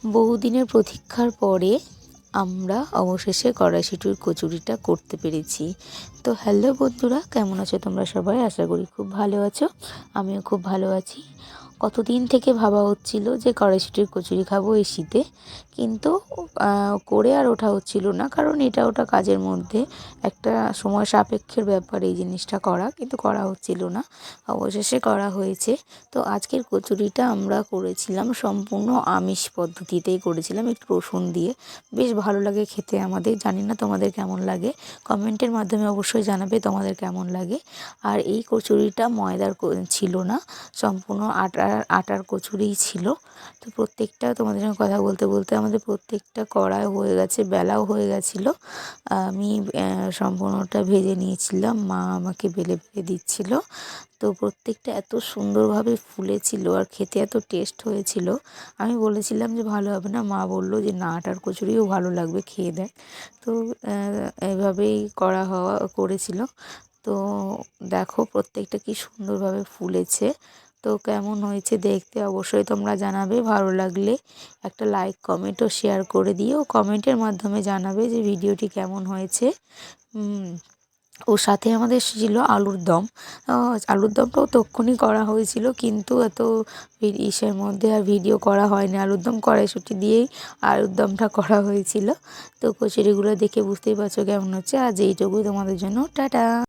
বহুদিনের প্রতীক্ষার পরে আমরা অবশেষে কড়াইশুঁটির কচুরিটা করতে পেরেছি। তো হ্যালো বন্ধুরা, কেমন আছো তোমরা সবাই? আশা করি খুব ভালো আছো। আমিও খুব ভালো আছি। কতদিন থেকে ভাবা হচ্ছিল যে কড়াইশুঁটির কচুরি খাবো এই শীতে, কিন্তু করে আর ওঠা হচ্ছিল না, কারণ এটা ওটা কাজের মধ্যে একটা সময় সাপেক্ষের ব্যাপার এই জিনিসটা করা, কিন্তু করা হচ্ছিল না। অবশেষে করা হয়েছে। তো আজকের কচুরিটা আমরা করেছিলাম সম্পূর্ণ আমিষ পদ্ধতিতেই করেছিলাম, একটু রসুন দিয়ে। বেশ ভালো লাগে খেতে আমাদের। জানি না তোমাদের কেমন লাগে, কমেন্টের মাধ্যমে অবশ্যই জানাবে তোমাদের কেমন লাগে। আর এই কচুরিটা ময়দার ছিল না, সম্পূর্ণ আটার কচুরিই ছিল। তো প্রত্যেকটা তোমাদের সঙ্গে কথা বলতে বলতে আমাদের প্রত্যেকটা কড়াই হয়ে গেছে, বেলাও হয়ে গেছিলো। আমি সম্পূর্ণটা ভেজে নিয়েছিলাম, মা আমাকে বেলে বেলে দিচ্ছিল। তো প্রত্যেকটা এত সুন্দরভাবে ফুলেছিল আর খেতে এত টেস্ট হয়েছিল। আমি বলেছিলাম যে ভালো হবে না, মা বললো যে না, আটার কচুরিও ভালো লাগবে, খেয়ে দেখ। তো এভাবেই করেছিল। তো দেখো প্রত্যেকটা কি সুন্দরভাবে ফুলেছে। তো কেমন হয়েছে দেখতে অবশ্যই তোমরা জানাবে। ভালো লাগলে একটা লাইক, কমেন্ট ও শেয়ার করে দিও। কমেন্টের মাধ্যমে জানাবে যে ভিডিওটি কেমন হয়েছে। ওর সাথে আমাদের ছিল আলুর দম। আলুর দমটাও তক্ষুনি করা হয়েছিল, কিন্তু এত ইসের মধ্যে আর ভিডিও করা হয়নি। আলুর দম কড়াইশুঁটি দিয়েই আলুর দমটা করা হয়েছিল। তো কচুরিগুলো দেখে বুঝতেই পারছো কেমন হচ্ছে। আজ এইটুকুই তোমাদের জন্য, টাটা।